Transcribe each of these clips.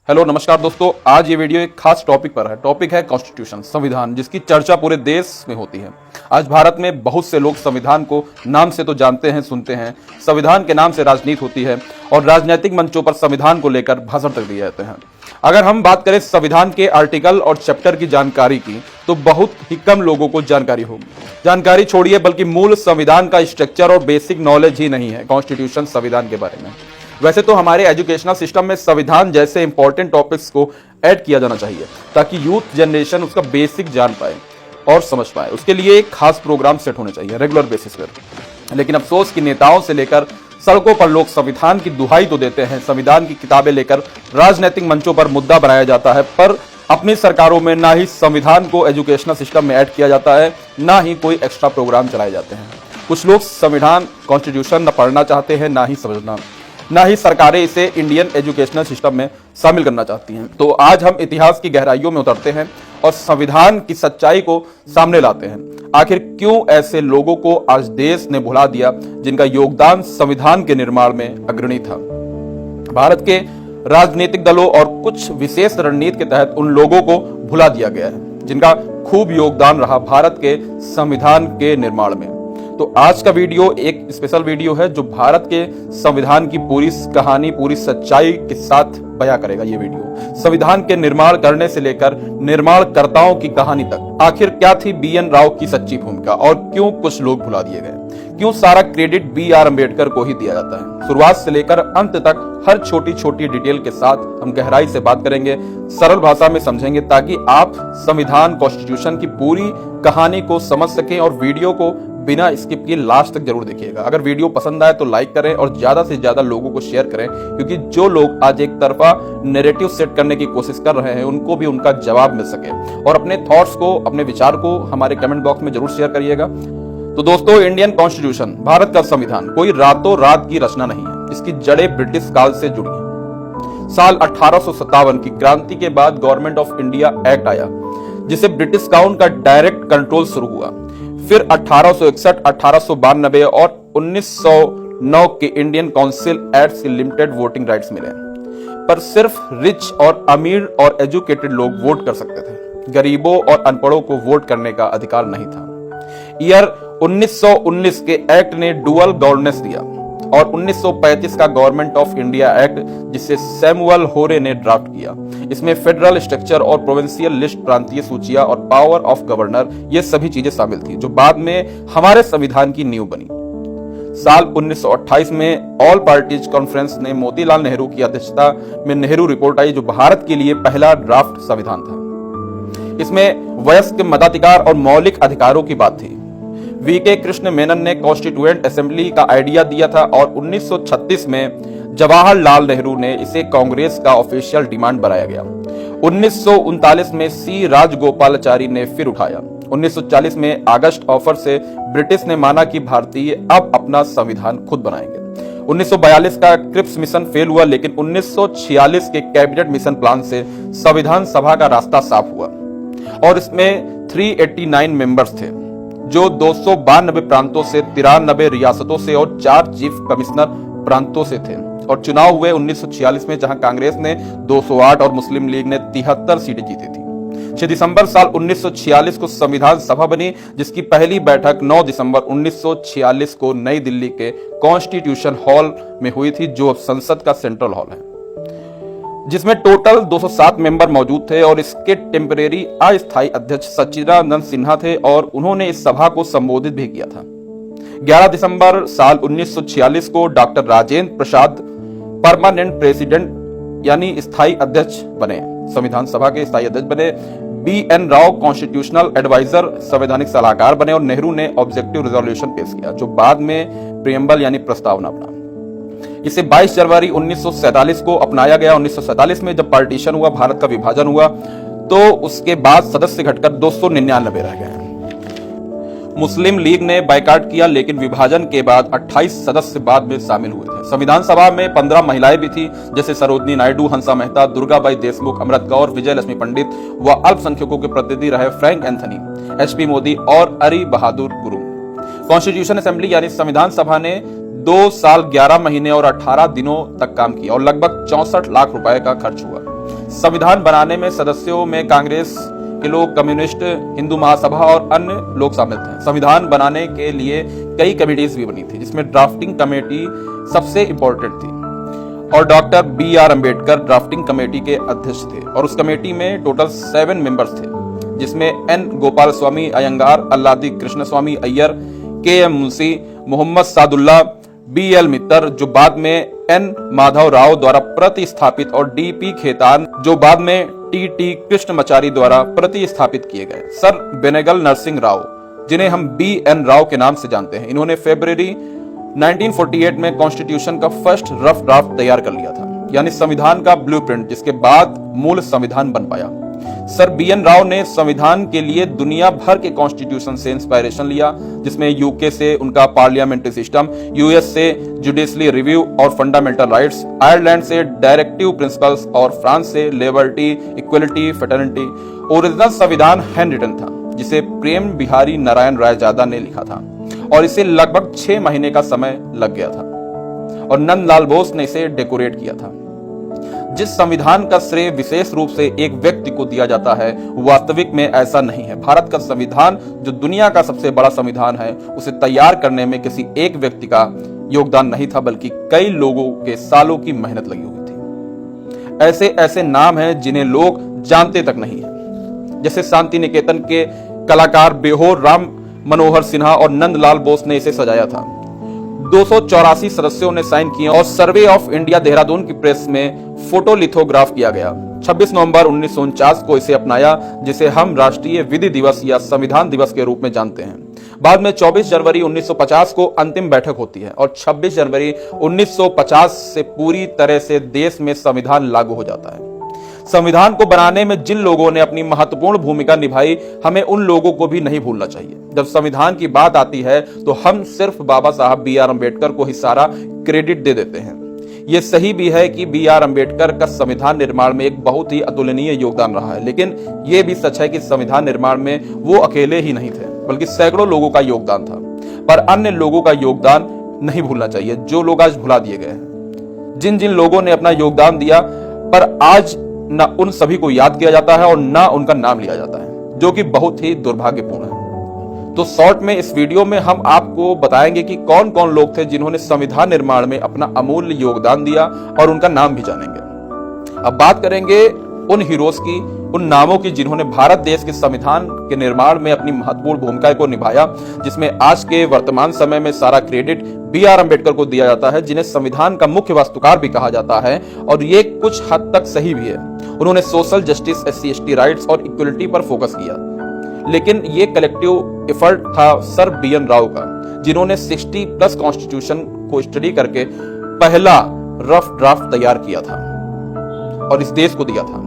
Hello नमस्कार दोस्तों, आज ये वीडियो एक खास टॉपिक पर है। टॉपिक है कॉन्स्टिट्यूशन, संविधान, जिसकी चर्चा पूरे देश में होती है। आज भारत में बहुत से लोग संविधान को नाम से तो जानते हैं, सुनते हैं। संविधान के नाम से राजनीति होती है और राजनीतिक मंचों पर संविधान को लेकर भाषण तक दिए जाते हैं। अगर हम बात करें संविधान के आर्टिकल और चैप्टर की जानकारी की, तो बहुत ही कम लोगों को जानकारी होगी। जानकारी छोड़िए, बल्कि मूल संविधान का स्ट्रक्चर और बेसिक नॉलेज ही नहीं है कॉन्स्टिट्यूशन संविधान के बारे में। वैसे तो हमारे एजुकेशनल सिस्टम में संविधान जैसे इंपॉर्टेंट टॉपिक्स को ऐड किया जाना चाहिए, ताकि यूथ जनरेशन उसका बेसिक जान पाए और समझ पाए। उसके लिए एक खास प्रोग्राम सेट होने चाहिए रेगुलर बेसिस पर। लेकिन अफसोस कि नेताओं से लेकर सड़कों पर लोग संविधान की दुहाई तो देते हैं, संविधान की किताबें लेकर राजनीतिक मंचों पर मुद्दा बनाया जाता है, पर अपनी सरकारों में ना ही संविधान को एजुकेशनल सिस्टम में ऐड किया जाता है, ना ही कोई एक्स्ट्रा प्रोग्राम चलाए जाते हैं। कुछ लोग संविधान कॉन्स्टिट्यूशन न पढ़ना चाहते हैं, ना ही समझना, ना ही सरकारें इसे इंडियन एजुकेशनल सिस्टम में शामिल करना चाहती हैं। तो आज हम इतिहास की गहराइयों में उतरते हैं और संविधान की सच्चाई को सामने लाते हैं। आखिर क्यों ऐसे लोगों को आज देश ने भुला दिया जिनका योगदान संविधान के निर्माण में अग्रणी था। भारत के राजनीतिक दलों और कुछ विशेष रणनीति के तहत उन लोगों को भुला दिया गया है जिनका खूब योगदान रहा भारत के संविधान के निर्माण में। तो आज का वीडियो एक स्पेशल वीडियो है जो भारत के संविधान की पूरी कहानी, पूरी सच्चाई के साथ बयां करेगा। ये वीडियो संविधान के निर्माण करने से लेकर निर्माणकर्ताओं की कहानी तक, आखिर क्या थी BN राव की सच्ची भूमिका और क्यों कुछ लोग भुला दिए गए, क्यों सारा क्रेडिट BR अम्बेडकर को ही दिया जाता है। शुरुआत से लेकर अंत तक हर छोटी छोटी डिटेल के साथ हम गहराई से बात करेंगे, सरल भाषा में समझेंगे, ताकि आप संविधान कॉन्स्टिट्यूशन की पूरी कहानी को समझ सकें। और वीडियो को बिना स्किप किए लास्ट तक जरूर देखिएगा। अगर वीडियो पसंद आए तो लाइक करें और ज्यादा से ज्यादा लोगों को शेयर करें, क्योंकि जो लोग आज एक तरफा नैरेटिव सेट करने की कोशिश कर रहे हैं उनको भी उनका जवाब मिल सके। और अपने थॉट्स को, अपने विचार को हमारे कमेंट बॉक्स में जरूर शेयर करिएगा। तो दोस्तों, इंडियन कॉन्स्टिट्यूशन, भारत का संविधान, कोई रातों रात की रचना नहीं है। इसकी जड़ें ब्रिटिश काल से जुड़ी हैं। साल 1857 की क्रांति के बाद गवर्नमेंट ऑफ इंडिया एक्ट आया, जिसे ब्रिटिश क्राउन का डायरेक्ट कंट्रोल शुरू हुआ। फिर 1861, 1892 और 1909 के इंडियन काउंसिल एक्ट के लिमिटेड वोटिंग राइट्स मिले, पर सिर्फ रिच और अमीर और एजुकेटेड लोग वोट कर सकते थे। गरीबों और अनपढ़ों को वोट करने का अधिकार नहीं था। ईयर 1919 के एक्ट ने डुअल गवर्नेंस दिया और 1935 का गवर्नमेंट ऑफ इंडिया एक्ट, जिसे सैमुअल होरे ने ड्राफ्ट किया, इसमें फेडरल स्ट्रक्चर और प्रोविंशियल लिस्ट, प्रांतीय सूचियां और पावर ऑफ गवर्नर, ये सभी चीजें शामिल थी, जो बाद में हमारे संविधान की नींव बनी। साल 1928 में ऑल पार्टीज कॉन्फ्रेंस ने मोतीलाल नेहरू की अध्यक्षता में नेहरू रिपोर्ट आई, जो भारत के लिए पहला ड्राफ्ट संविधान था। इसमें वयस्क मताधिकार और मौलिक अधिकारों की बात थी। VK कृष्ण मेनन ने कॉन्स्टिट्यूएंट असेंबली का आइडिया दिया था और 1936 में जवाहरलाल नेहरू ने इसे कांग्रेस का ऑफिशियल डिमांड बनाया गया। 1939 में C राजगोपालाचारी ने फिर उठाया। 1940 में अगस्त ऑफर से ब्रिटिश ने माना कि भारतीय अब अपना संविधान खुद बनाएंगे। 1942 का क्रिप्स मिशन फेल हुआ, लेकिन 1946 के कैबिनेट मिशन प्लान से संविधान सभा का रास्ता साफ हुआ और इसमें 389 मेंबर्स थे, जो 292 प्रांतों से, 93 रियासतों से और 4 चीफ कमिश्नर प्रांतों से थे। और चुनाव हुए 1946 में, जहां कांग्रेस ने 208 और मुस्लिम लीग ने 73 सीटें जीती थी। 6 दिसंबर साल 1946 को संविधान सभा बनी, जिसकी पहली बैठक 9 दिसंबर 1946 को नई दिल्ली के कॉन्स्टिट्यूशन हॉल में हुई थी, जो अब संसद का सेंट्रल हॉल है, जिसमें टोटल 207 मेंबर मौजूद थे और इसके टेम्परेरी अस्थायी अध्यक्ष सच्चिदानंद सिन्हा थे और उन्होंने इस सभा को संबोधित भी किया था। 11 दिसंबर साल 1946 को doctor Rajendra Prasad permanent president यानी स्थायी अध्यक्ष बने, संविधान सभा के स्थायी अध्यक्ष बने। BN राव कॉन्स्टिट्यूशनल एडवाइजर, संवैधानिक सलाहकार बने और नेहरू ने ऑब्जेक्टिव रेजोल्यूशन पेश किया, जो बाद में प्रियम्बल यानी प्रस्तावना बना। इसे 22 जनवरी 1947 को अपनाया गया। 1947 में जब पार्टीशन हुआ, भारत का विभाजन हुआ, तो उसके बाद सदस्य घटकर 299 रह गए। मुस्लिम लीग ने बायकॉट किया, लेकिन विभाजन के बाद 28 सदस्य बाद में शामिल हुए थे। संविधान सभा में 15 महिलाएं भी थी, जैसे सरोजनी नायडू, हंसा मेहता, दुर्गाबाई देशमुख, अमृत कौर, विजय लक्ष्मी पंडित व अल्पसंख्यकों के प्रतिनिधि रहे फ्रैंक एंथनी, HP मोदी और अरी बहादुर गुरु। कॉन्स्टिट्यूशन असेंबली यानी संविधान सभा ने 2 साल 11 महीने और 18 दिनों तक काम किया और लगभग 64 लाख रुपए का खर्च हुआ। संविधान बनाने में सदस्यों में कांग्रेस के लोग, कम्युनिस्ट, हिंदू महासभा और अन्य लोग शामिल थे। संविधान बनाने के लिए कई कमेटीज भी बनी थी, जिसमें ड्राफ्टिंग कमेटी सबसे इंपॉर्टेंट थी और doctor B.R. Ambedkar drafting committee के अध्यक्ष थे। और उस कमेटी में टोटल 7 मेंबर्स थे, जिसमें N. गोपाल स्वामी अयंगार, अल्लादी कृष्ण स्वामी अय्यर, K.M. मुंशी, मोहम्मद सादुल्ला, B.L. मित्तर जो बाद में N. माधव राव द्वारा प्रतिस्थापित और D.P. खेतान जो बाद में T.T. कृष्णमाचारी द्वारा प्रतिस्थापित किए गए। सर बेनेगल नरसिंह राव, जिन्हें हम B.N. राव के नाम से जानते हैं, इन्होंने फरवरी 1948 में कॉन्स्टिट्यूशन का फर्स्ट रफ ड्राफ्ट तैयार कर लिया था, यानी संविधान का ब्लूप्रिंट, जिसके बाद मूल संविधान बन पाया। Sir B.N. राव ने संविधान के लिए दुनिया भर के कॉन्स्टिट्यूशन से इंस्पायरेशन लिया, जिसमें यूके से उनका पार्लियामेंट्री सिस्टम, यूएस से जुडिशली रिव्यू और फंडामेंटल राइट्स, आयरलैंड से डायरेक्टिव प्रिंसिपल्स और फ्रांस से लिबर्टी, इक्वलिटी, फ्रेटर्निटी। ओरिजिनल संविधान हैंड रिटन था, जिसे प्रेम बिहारी नारायण रायजादा ने लिखा था और इसे लगभग 6 महीने का समय लग गया था और नंदलाल बोस ने इसे डेकोरेट किया था। जिस संविधान का श्रेय विशेष रूप से एक व्यक्ति को दिया जाता है, वास्तविक में ऐसा नहीं है। भारत का संविधान, जो दुनिया का सबसे बड़ा संविधान है, उसे तैयार करने में किसी एक व्यक्ति का योगदान नहीं था, बल्कि कई लोगों के सालों की मेहनत लगी हुई थी। ऐसे ऐसे नाम हैं जिन्हें लोग जानते तक नहीं है, जैसे शांति निकेतन के कलाकार बेहोर राम मनोहर सिन्हा और नंदलाल बोस ने इसे सजाया था। 284 सदस्यों ने साइन किए और सर्वे ऑफ इंडिया देहरादून की प्रेस में फोटो लिथोग्राफ किया गया। 26 नवंबर 1949 को इसे अपनाया, जिसे हम राष्ट्रीय विधि दिवस या संविधान दिवस के रूप में जानते हैं। बाद में 24 जनवरी 1950 को अंतिम बैठक होती है और 26 जनवरी 1950 से पूरी तरह से देश में संविधान लागू हो जाता है। संविधान को बनाने में जिन लोगों ने अपनी महत्वपूर्ण भूमिका निभाई, हमें उन लोगों को भी नहीं भूलना चाहिए। जब संविधान की बात आती है तो हम सिर्फ बाबा साहब B.R. अम्बेडकर को ही सारा क्रेडिट दे देते हैं। यह सही भी है कि B.R. अम्बेडकर का संविधान निर्माण में एक बहुत ही अतुलनीय योगदान रहा है, लेकिन यह भी सच है कि संविधान निर्माण में वो अकेले ही नहीं थे, बल्कि सैकड़ों लोगों का योगदान था। पर अन्य लोगों का योगदान नहीं भूलना चाहिए, जो लोग आज भुला दिए गए हैं। जिन जिन लोगों ने अपना योगदान दिया, पर आज न उन सभी को याद किया जाता है और न उनका नाम लिया जाता है, जो कि बहुत ही दुर्भाग्यपूर्ण है। तो शॉर्ट में इस वीडियो में हम आपको बताएंगे कि कौन कौन लोग थे जिन्होंने संविधान निर्माण में अपना अमूल्य योगदान दिया और उनका नाम भी जानेंगे। अब बात करेंगे उन हीरोज की, उन नामों की जिन्होंने भारत देश के संविधान के निर्माण में अपनी महत्वपूर्ण भूमिका को निभाया, जिसमें आज के वर्तमान समय में सारा क्रेडिट B.R. अम्बेडकर को दिया जाता है, जिन्हें संविधान का मुख्य वास्तुकार भी कहा जाता है, और ये कुछ हद तक सही भी है। उन्होंने सोशल जस्टिस, SC/ST राइट्स और इक्वलिटी पर फोकस किया, लेकिन ये कलेक्टिव एफर्ट था सर B.N. राव का, जिन्होंने 60+ कॉन्स्टिट्यूशन को स्टडी करके पहला रफ ड्राफ्ट तैयार किया था और इस देश को दिया था,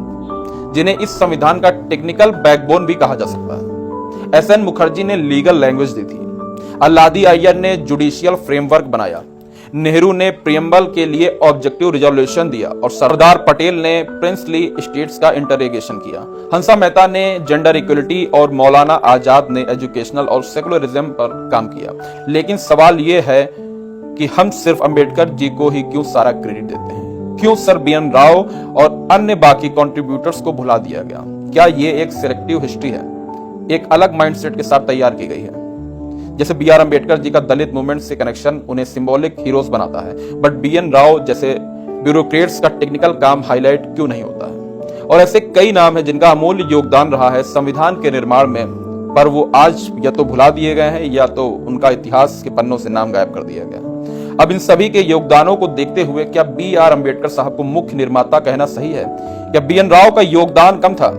जिन्हें इस संविधान का टेक्निकल बैकबोन भी कहा जा सकता है। SN मुखर्जी ने लीगल लैंग्वेज दी थी, अल्लादी अय्यर ने जुडिशियल फ्रेमवर्क बनाया, नेहरू ने प्रियम्बल के लिए ऑब्जेक्टिव रिजोल्यूशन दिया और सरदार पटेल ने प्रिंसली स्टेट्स का इंटरोगेशन किया। हंसा मेहता ने जेंडर इक्वलिटी और मौलाना आजाद ने एजुकेशनल और सेकुलरिज्म पर काम किया। लेकिन सवाल यह है कि हम सिर्फ अंबेडकर जी को ही क्यों सारा क्रेडिट देते हैं? क्यों सर B.N. राव और अन्य बाकी कंट्रीब्यूटर्स को भुला दिया गया? क्या ये एक सिलेक्टिव हिस्ट्री है, एक अलग माइंडसेट के साथ तैयार की गई है? जैसे B.R. अम्बेडकर जी का दलित मूवमेंट से कनेक्शन उन्हें सिंबॉलिक हीरोज बनाता है, बट B.N. राव जैसे ब्यूरोक्रेट्स का टेक्निकल काम हाईलाइट क्यों नहीं होता है? और ऐसे कई नाम हैं जिनका अमूल्य योगदान रहा है संविधान के निर्माण में, पर वो आज या तो भुला दिए गए हैं या तो उनका इतिहास के पन्नों से नाम गायब कर दिया गया। अब इन सभी के योगदानों को देखते हुए क्या B.R. अम्बेडकर साहब को मुख्य निर्माता कहना सही है? क्या B.N. राव का योगदान कम था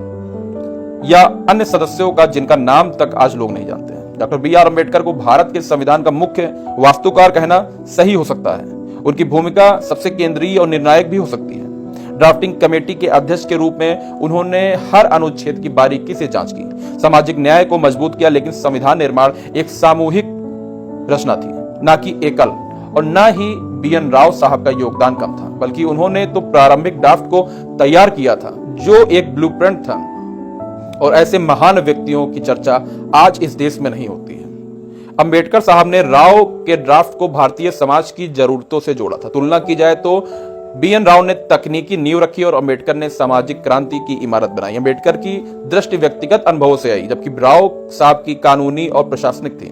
या अन्य सदस्यों का जिनका नाम तक आज लोग नहीं जानते हैं? Doctor B.R. अम्बेडकर को भारत के संविधान का मुख्य वास्तुकार कहना सही हो सकता है। उनकी भूमिका सबसे केंद्रीय और निर्णायक भी हो सकती है। ड्राफ्टिंग कमेटी के अध्यक्ष के रूप में उन्होंने हर अनुच्छेद की बारीकी से जांच की, सामाजिक न्याय को मजबूत किया, लेकिन संविधान निर्माण एक सामूहिक रचना थी, ना कि एकल। और ना ही B.N. राव साहब का योगदान कम था, बल्कि उन्होंने तो प्रारंभिक ड्राफ्ट को तैयार किया था, जो एक ब्लूप्रिंट था। और ऐसे महान व्यक्तियों की चर्चा आज इस देश में नहीं होती है। अंबेडकर साहब ने राव के ड्राफ्ट को भारतीय समाज की जरूरतों से जोड़ा था। तुलना की जाए तो बी.एन. राव ने तकनीकी नींव रखी और अंबेडकर ने सामाजिक क्रांति की इमारत बनाई। अंबेडकर की दृष्टि व्यक्तिगत अनुभवों से आई, जबकि राव साहब की कानूनी और प्रशासनिक थी।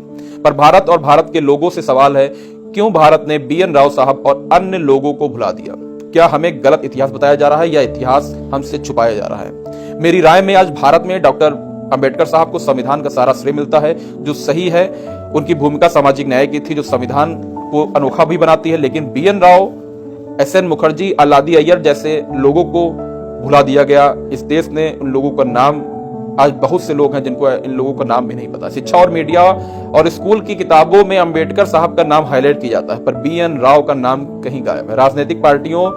पर भारत और भारत के लोगों से सवाल है, क्यों भारत ने बी.एन. राव साहब और अन्य लोगों को भुला दिया? क्या हमें गलत इतिहास बताया जा रहा है या इतिहास हमसे छुपाया जा रहा है? मेरी राय में आज भारत में डॉक्टर अंबेडकर साहब को संविधान का सारा श्रेय मिलता है, जो सही है। उनकी भूमिका सामाजिक न्याय की थी, जो संविधान को अनोखा भी बनाती है। लेकिन बी.एन. राव, एस.एन. मुखर्जी, अलादी अय्यर जैसे लोगों को भुला दिया गया। इस देश ने उन लोगों का नाम, आज बहुत से लोग हैं जिनको इन लोगों का नाम भी नहीं पता। शिक्षा और मीडिया और स्कूल की किताबों में अंबेडकर साहब का नाम हाईलाइट किया जाता है, पर बी.एन. राव का नाम कहीं गायब है। राजनीतिक पार्टियों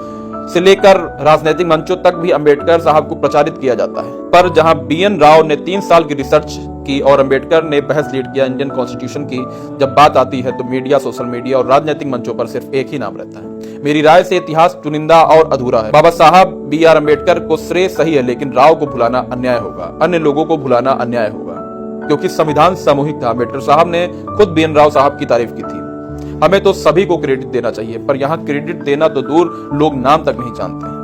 से लेकर राजनीतिक मंचों तक भी अंबेडकर साहब को प्रचारित किया जाता है। पर जहां बी.एन. राव ने 3 साल की रिसर्च की और अंबेडकर ने बहस लीड किया इंडियन कॉन्स्टिट्यूशन की, जब बात आती है तो मीडिया, सोशल मीडिया और राजनीतिक मंचों पर सिर्फ एक ही नाम रहता है। मेरी राय से इतिहास चुनिंदा और अधूरा है। बाबा साहब बी.आर. अंबेडकर को श्रेय सही है, लेकिन राव को भुलाना अन्याय होगा, अन्य लोगों को भुलाना अन्याय होगा, क्योंकि संविधान सामूहिक था। अंबेडकर साहब ने खुद बी.एन. राव साहब की तारीफ की थी। हमें तो सभी को क्रेडिट देना चाहिए, पर यहाँ क्रेडिट देना तो दूर, लोग नाम तक नहीं जानते हैं।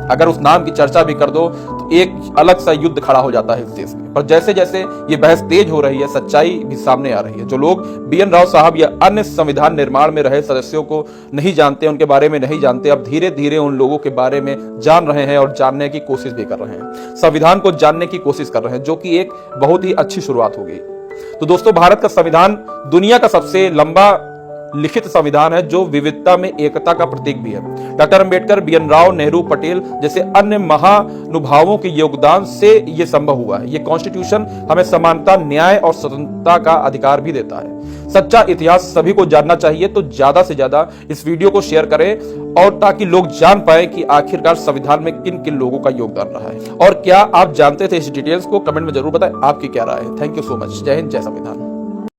अगर उस नाम की चर्चा भी कर दो तो एक अलग सा युद्ध खड़ा हो जाता है इस देश में। पर जैसे जैसे ये बहस तेज हो रही है, सच्चाई भी सामने आ रही है। जो लोग बी.एन. राव साहब या अन्य संविधान निर्माण में रहे सदस्यों को नहीं जानते, उनके बारे में नहीं जानते, अब धीरे धीरे उन लोगों के बारे में जान रहे हैं और जानने की कोशिश भी कर रहे हैं। संविधान को जानने की कोशिश कर रहे हैं, जो कि एक बहुत ही अच्छी शुरुआत होगी। तो दोस्तों, भारत का संविधान दुनिया का सबसे लंबा लिखित संविधान है, जो विविधता में एकता का प्रतीक भी है। Doctor Ambedkar, B N. राव, नेहरू, पटेल जैसे अन्य महानुभावों के योगदान से यह संभव हुआ है। ये कॉन्स्टिट्यूशन हमें समानता, न्याय और स्वतंत्रता का अधिकार भी देता है। सच्चा इतिहास सभी को जानना चाहिए, तो ज्यादा से ज्यादा इस वीडियो को शेयर करें, और ताकि लोग जान पाए कि आखिरकार संविधान में किन किन लोगों का योगदान रहा है। और क्या आप जानते थे इस डिटेल्स को? कमेंट में जरूर बताएं आपकी क्या राय है। Thank you so much. जय हिंद, जय संविधान।